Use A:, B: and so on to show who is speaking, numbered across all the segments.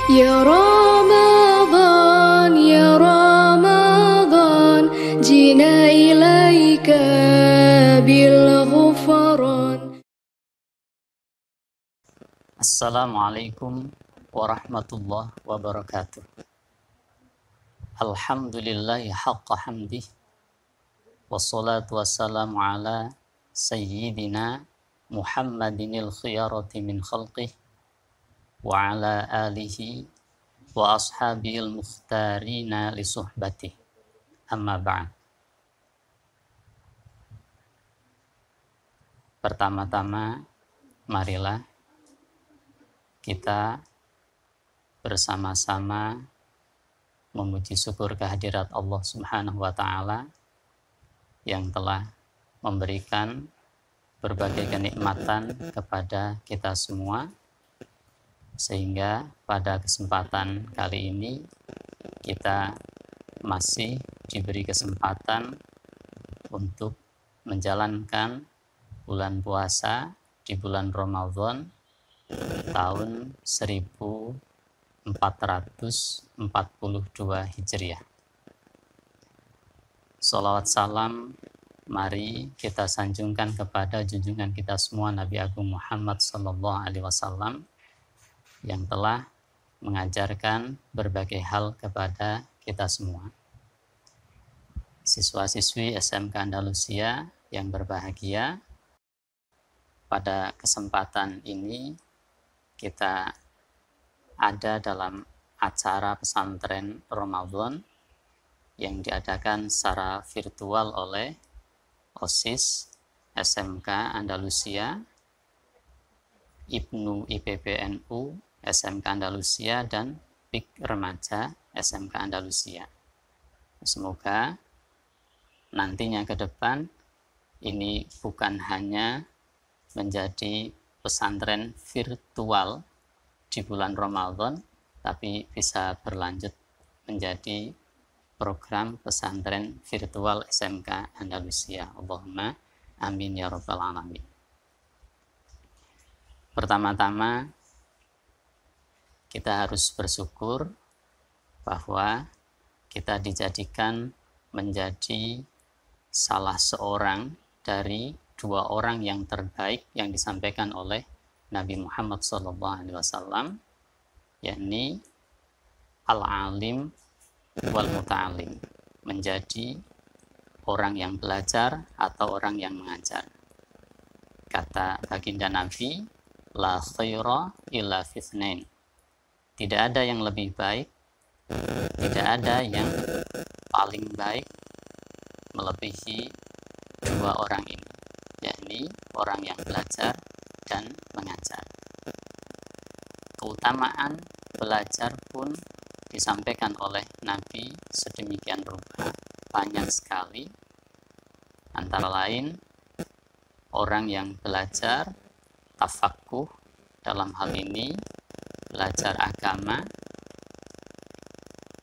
A: Ya Ramadan, ya Ramadan, jina ilaika bil ghufran.
B: Assalamualaikum warahmatullahi wabarakatuh. Alhamdulillahi haqqa hamdih, wassalatu wassalamu ala sayyidina Muhammadinil khiyarati min khalqih, wa ala alihi wa ashabihil mukhtarina li suhbatih. Amma ba'd. Pertama-tama, marilah kita bersama-sama memuji syukur kehadirat Allah Subhanahu wa Ta'ala yang telah memberikan berbagai kenikmatan kepada kita semua, sehingga pada kesempatan kali ini kita masih diberi kesempatan untuk menjalankan bulan puasa di bulan Ramadan tahun 1442 Hijriah. Salawat salam mari kita sanjungkan kepada junjungan kita semua Nabi Agung Muhammad sallallahu alaihi wasallam yang telah mengajarkan berbagai hal kepada kita semua. Siswa-siswi SMK Andalusia yang berbahagia, pada kesempatan ini kita ada dalam acara pesantren Ramadan yang diadakan secara virtual oleh OSIS SMK Andalusia, Ibnu IPPNU SMK Andalusia, dan PIK Remaja SMK Andalusia. Semoga nantinya ke depan ini bukan hanya menjadi pesantren virtual di bulan Ramadan, tapi bisa berlanjut menjadi program pesantren virtual SMK Andalusia. Allahumma amin ya rabbal alamin. Pertama-tama kita harus bersyukur bahwa kita dijadikan menjadi salah seorang dari dua orang yang terbaik yang disampaikan oleh Nabi Muhammad SAW, yakni al-alim wal muta'alim, menjadi orang yang belajar atau orang yang mengajar. Kata baginda Nabi, la khaira illa fithnain, tidak ada yang lebih baik, tidak ada yang paling baik melebihi dua orang ini, yakni orang yang belajar dan mengajar. Keutamaan belajar pun disampaikan oleh Nabi sedemikian rupa, banyak sekali. Antara lain, orang yang belajar tafaqquh, dalam hal ini belajar agama,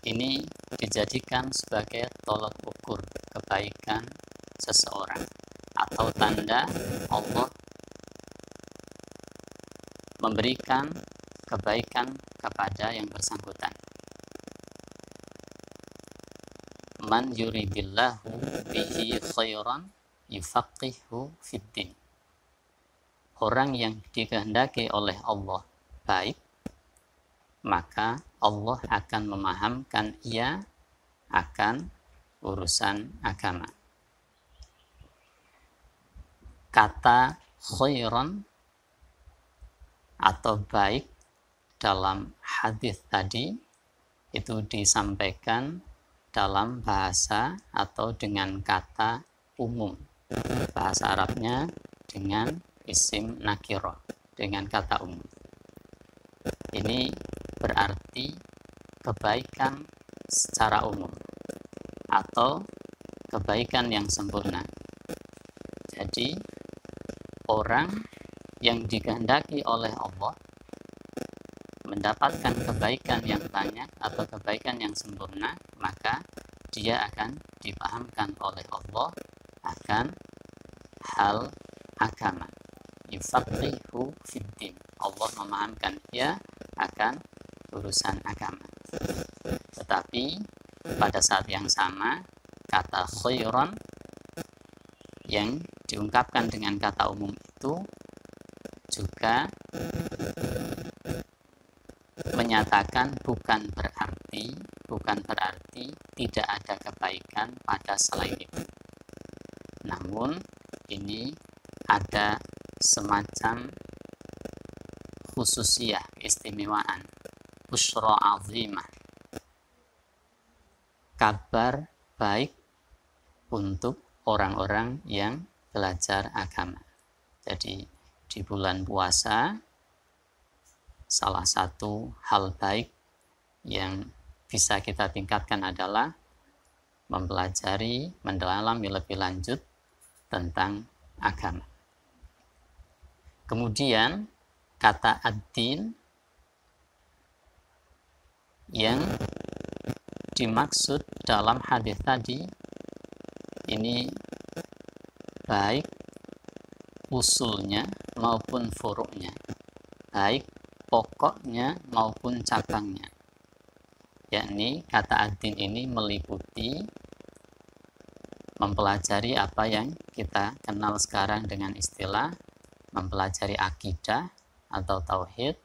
B: ini dijadikan sebagai tolak ukur kebaikan seseorang atau tanda Allah memberikan kebaikan kepada yang bersangkutan. Man yuridillahu bihi khairan yufaqihu fiddin. Orang yang dikehendaki oleh Allah baik, maka Allah akan memahamkan ia akan urusan agama. Kata khairan atau baik dalam hadis tadi itu disampaikan dalam bahasa atau dengan kata umum. Bahasa Arabnya dengan isim nakirah, dengan kata umum. Ini berarti kebaikan secara umum atau kebaikan yang sempurna. Jadi orang yang dikehendaki oleh Allah mendapatkan kebaikan yang banyak atau kebaikan yang sempurna, maka dia akan dipahamkan oleh Allah akan hal agama. Yufaqihu fiddin. Allah memahamkan dia akan urusan agama. Tetapi pada saat yang sama, kata khairan yang diungkapkan dengan kata umum itu juga menyatakan bukan berarti tidak ada kebaikan pada selain itu. Namun ini ada semacam khususiyah, keistimewaan, busyra azimah, kabar baik untuk orang-orang yang belajar agama. Jadi di bulan puasa, salah satu hal baik yang bisa kita tingkatkan adalah mempelajari, mendalami lebih lanjut tentang agama. Kemudian kata ad-din yang dimaksud dalam hadis tadi ini baik usulnya maupun furuknya, baik pokoknya maupun cabangnya. Yakni kata ad-din ini meliputi mempelajari apa yang kita kenal sekarang dengan istilah mempelajari akidah atau tauhid,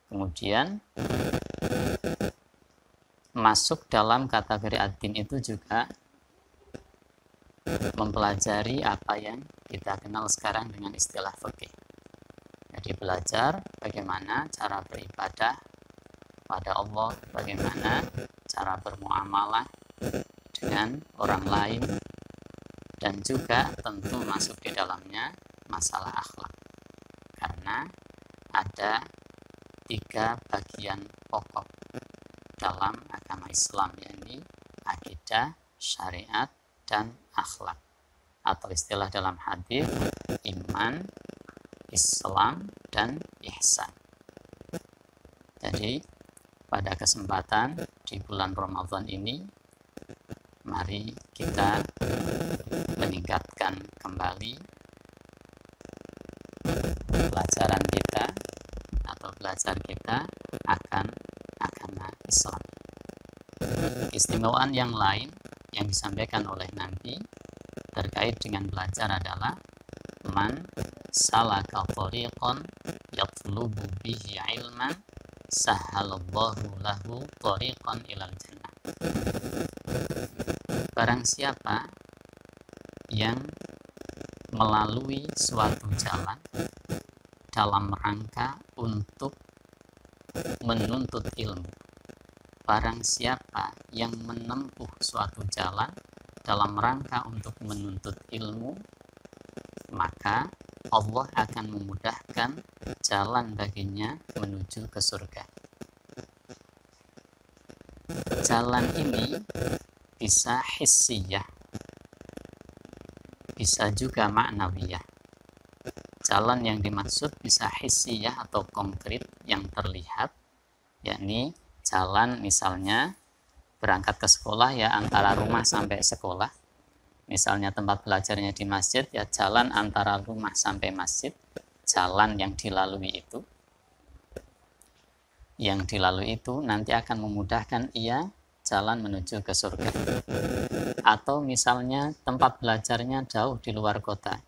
B: kemudian masuk dalam kategori ad-din itu juga mempelajari apa yang kita kenal sekarang dengan istilah fikih. Jadi belajar bagaimana cara beribadah pada Allah, bagaimana cara bermuamalah dengan orang lain, dan juga tentu masuk di dalamnya masalah akhlak. Karena ada 3 bagian pokok dalam agama Islam, yakni akidah, syariat, dan akhlak. Atau istilah dalam hadis iman, Islam, dan ihsan. Jadi pada kesempatan di bulan Ramadan ini, mari kita meningkatkan kembali pelajaran kita atau belajar kita akan agama Islam. Keistimewaan yang lain yang disampaikan oleh Nabi terkait dengan belajar adalah man salaka thariqan yatlubu bihi ilman sahhalallahu lahu thariqan ilal jannah. Barang siapa yang melalui suatu jalan dalam rangka untuk menuntut ilmu, barang siapa yang menempuh suatu jalan dalam rangka untuk menuntut ilmu, maka Allah akan memudahkan jalan baginya menuju ke surga. Jalan ini bisa hissiyah, bisa juga ma'nawiyah. Jalan yang dimaksud bisa hissiyah atau konkret yang terlihat, yakni jalan misalnya berangkat ke sekolah ya antara rumah sampai sekolah. Misalnya tempat belajarnya di masjid, ya jalan antara rumah sampai masjid, jalan yang dilalui itu. Yang dilalui itu nanti akan memudahkan ia jalan menuju ke surga. Atau misalnya tempat belajarnya jauh di luar kota,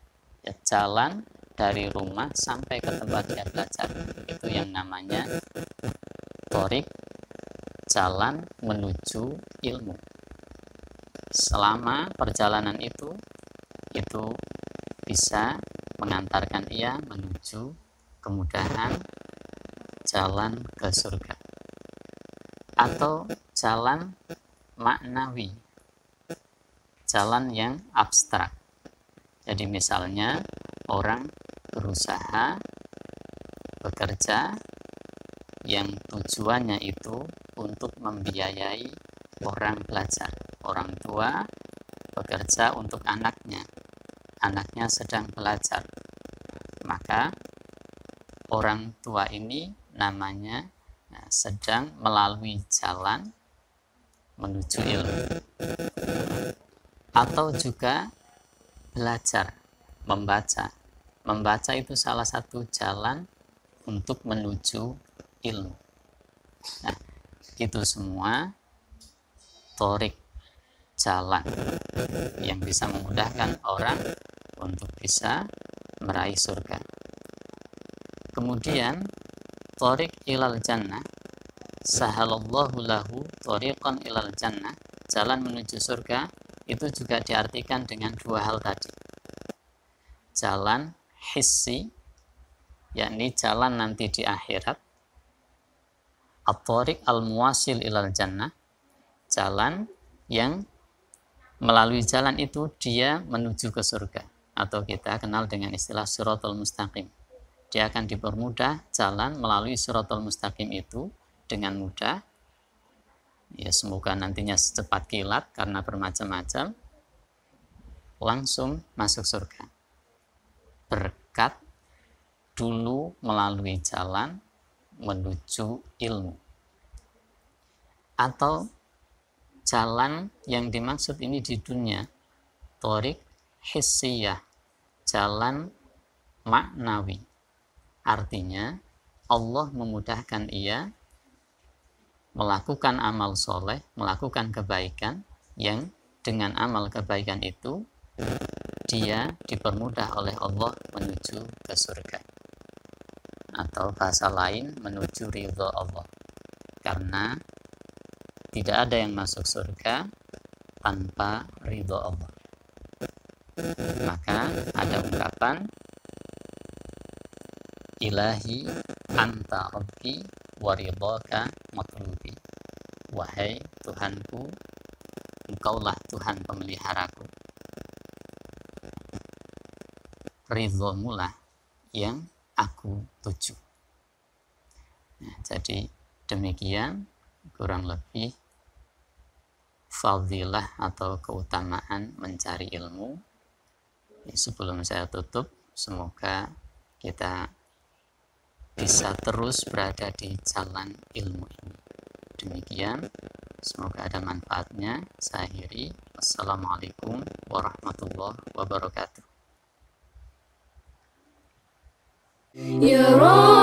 B: ya jalan dari rumah sampai ke tempat dia belajar. Itu yang namanya thariq, jalan menuju ilmu. Selama perjalanan itu bisa mengantarkan ia menuju kemudahan jalan ke surga. Atau jalan maknawi, jalan yang abstrak. Jadi misalnya orang berusaha bekerja yang tujuannya itu untuk membiayai orang belajar. Orang tua bekerja untuk anaknya, anaknya sedang belajar. Maka orang tua ini namanya sedang melalui jalan menuju ilmu. Atau juga belajar, membaca. Membaca itu salah satu jalan untuk menuju ilmu. Nah, Itu semua thorik, jalan yang bisa memudahkan orang untuk bisa meraih surga. Kemudian thorik ilal jannah, sahalallahu lahu thoriqan ilal jannah, jalan menuju surga, itu juga diartikan dengan dua hal tadi. Jalan hissi, yakni jalan nanti di akhirat. At-thoriq al-muwasil ilal jannah, jalan yang melalui jalan itu dia menuju ke surga, atau kita kenal dengan istilah siratal mustaqim. Dia akan dipermudah jalan melalui siratal mustaqim itu dengan mudah. Ya, semoga nantinya secepat kilat karena bermacam-macam, langsung masuk surga. Berkat dulu melalui jalan menuju ilmu. Atau jalan yang dimaksud ini di dunia, thorik hissiyah, jalan maknawi. Artinya Allah memudahkan ia melakukan amal soleh, melakukan kebaikan, yang dengan amal kebaikan itu dia dipermudah oleh Allah menuju ke surga, atau bahasa lain menuju ridho Allah, karena tidak ada yang masuk surga tanpa ridho Allah. Maka ada ungkapan ilahi anta rabbi waridhaka matlubi, wahai Tuhanku, engkaulah Tuhan pemeliharaku, ridhomulah yang aku tuju. Nah, jadi demikian kurang lebih fadilah atau keutamaan mencari ilmu. Sebelum saya tutup, semoga kita bisa terus berada di jalan ilmu ini. Demikian, semoga ada manfaatnya. Saya akhiri. Wassalamualaikum warahmatullahi wabarakatuh.
A: Ya Rabb